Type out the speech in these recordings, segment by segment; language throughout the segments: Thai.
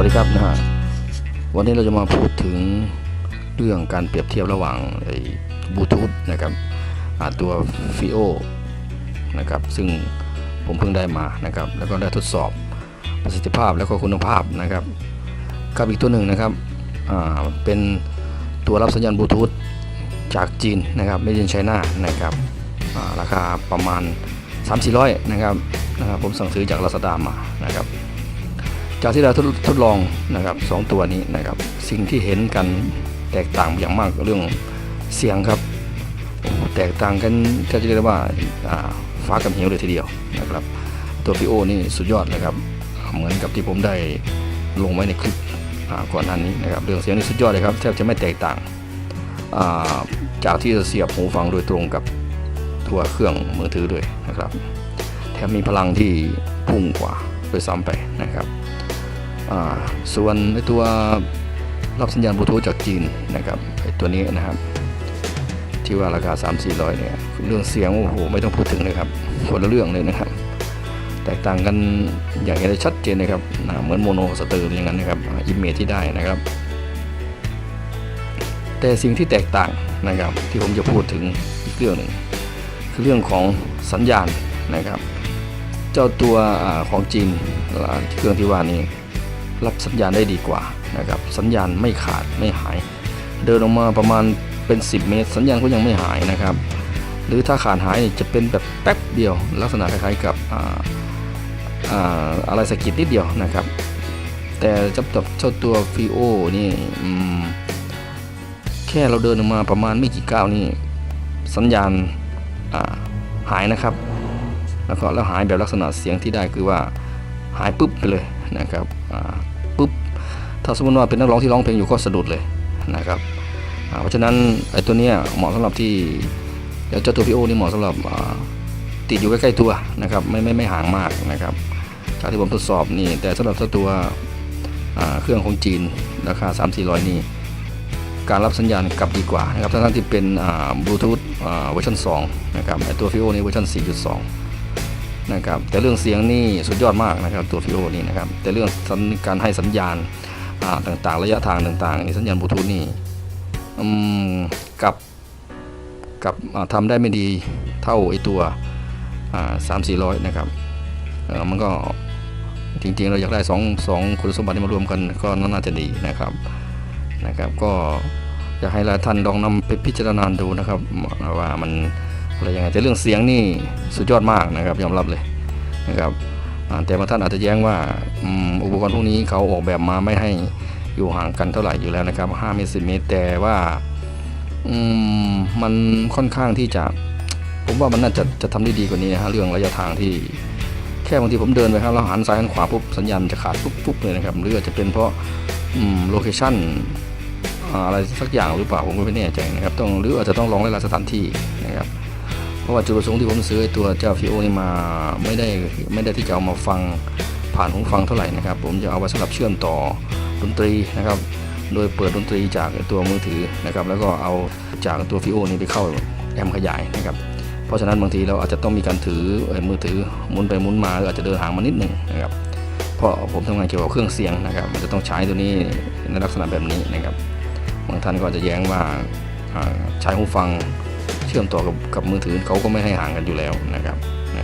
วัสดีครับวันนี้เราจะมาพูดถึงเรื่องการเปรียบเทียบระหว่างบลูทูธนะครับตัวฟิโอนะครับซึ่งผมเพิ่งได้มานะครับแล้วก็ได้ทดสอบประสิทธิภาพแล้วก็คุณภาพนะครับกับอีกตัวหนึ่งนะครับเป็นตัวรับสัญญาณบลูทูธจากจีนนะครับไม่ใช่ไชน่านะครับราคาประมาณ 300-400 นะครับผมสั่งซื้อจาก Lazada มานะครับจากที่เราทดลองนะครับ2ตัวนี้นะครับสิ่งที่เห็นกันแตกต่างอย่างมากเรื่องเสียงครับแตกต่างกันก็จะเรียกได้ว่าฟ้ากับเหวเลยทีเดียวนะครับตัวฟิโอนี่สุดยอดเลยครับเหมือนกับที่ผมได้ลงไว้ในคลิปก่อนหน้านี้นะครับเรื่องเสียงนี่สุดยอดเลยครับแทบจะไม่แตกต่างจากที่จะเสียบหูฟังโดยตรงกับตัวเครื่องมือถือด้วยนะครับแถมมีพลังที่พุ่งกว่าโดยซ้ำไปนะครับส่วนตัวรับสัญญาณบลูทูธจากจีนนะครับตัวนี้นะครับที่ว่าราคา 300-400 เนี่ยเรื่องเสียงโอ้โหไม่ต้องพูดถึงเลยครับคนละเรื่องเลยนะครับแตกต่างกันอย่างเห็นได้ชัดเจนนะครับเหมือนโมโนสเตอร์อย่างนั้นนะครับอิมเมจที่ได้นะครับแต่สิ่งที่แตกต่างนะครับที่ผมจะพูดถึงอีกเรื่องหนึ่งคือเรื่องของสัญญาณนะครับเจ้าตัวของจีนเครื่องที่ว่านี้รับสัญญาณได้ดีกว่านะครับสัญญาณไม่ขาดไม่หายเดินออกมาประมาณเป็น10 เมตรสัญญาณก็ยังไม่หายนะครับหรือถ้าขาดหายจะเป็นแบบแป๊บเดียวลักษณะคล้ายๆกับอะไรสะกิดนิดเดียวนะครับแต่จับเจ้าตัวฟิโอนี่แค่เราเดินออกมาประมาณไม่กี่ก้าวนี่สัญญาณหายนะครับแล้วหายแบบลักษณะเสียงที่ได้คือว่าหายปุ๊บไปเลยนะครับปุ๊บถ้าสมมติว่าเป็นนักร้องที่ร้องเพลงอยู่ก็สะดุดเลยนะครับเพราะฉะนั้นไอ้ตัวเนี้ยเหมาะสำหรับที่เจ้าตัวฟิโอนี่เหมาะสำหรับติดอยู่ใกล้ๆตัวนะครับไม่ห่างมากนะครับจากที่ผมทดสอบนี่แต่สำหรับเจ้าตัวเครื่องของจีนราคา 300-400 นี่การรับสัญญาณกลับดีกว่านะครับทั้งที่เป็นบลูทูธเวอร์ชัน2นะครับไอ้ตัวฟิโอนี่เวอร์ชัน 4.2 นะครับแต่เรื่องเสียงนี่สุดยอดมากนะครับตัวฟิโอนี่นะครับแต่เรื่องการให้สัญญาณต่างๆระยะทางต่างๆนี่สัญญาณบลูทูธนี่กับทำได้ไม่ดีเท่าไอตัว300-400 นะครับมันก็จริงๆเราอยากได้2คุณสมบัติที่มารวมกันก็น่าจะดีนะครับก็อยากให้หลายท่านลองนำไปพิจารณาดูนะครับว่ามันอะไรยังไงแต่เรื่องเสียงนี่สุดยอดมากนะครับยอมรับเลยนะครับแต่บางท่านอาจจะแย้งว่าอุปกรณ์พวกนี้เขาออกแบบมาไม่ให้อยู่ห่างกันเท่าไหร่อยู่แล้วนะครับ5 เมตร 10 เมตรแต่ว่ามันค่อนข้างที่จะผมว่ามันน่าจะทำได้ดีกว่านี้นะฮะเรื่องระยะทางที่แค่บางทีผมเดินไปครับแล้วหันซ้ายหันขวาปุ๊บสัญญาณจะขาดปุ๊บเลยนะครับหรืออาจจะเป็นเพราะโลเคชั่นอะไรสักอย่างหรือเปล่าผมก็ไม่แน่ใจนะครับหรืออาจจะต้องลองหลายๆสถานที่นะครับเพราะว่าจุดประสงค์ที่ผมซื้อตัวเจ้าฟิโอนี่มาไม่ได้ที่จะเอามาฟังผ่านหูฟังเท่าไหร่นะครับผมจะเอาไว้สำหรับเชื่อมต่อดนตรีนะครับโดยเปิดดนตรีจากตัวมือถือนะครับแล้วก็เอาจากตัวฟิโอนี่ไปเข้าแอมป์ขยายนะครับเพราะฉะนั้นบางทีเราอาจจะต้องมีการถือมือถือหมุนไปหมุนมาอาจจะเดินห่างมานิดหนึ่งนะครับเพราะผมทำงานเกี่ยวกับเครื่องเสียงนะครับมันจะต้องใช้ตัวนี้ในลักษณะแบบนี้นะครับบางท่านก็จะแย้งว่าใช้หูฟังเชื่อมต่อกับมือถือเขาก็ไม่ให้ห่างกันอยู่แล้วนะครับ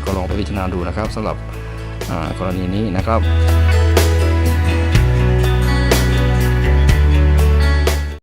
ก็ลองไปพิจารณาดูนะครับสำหรับกรณีนี้นะครับ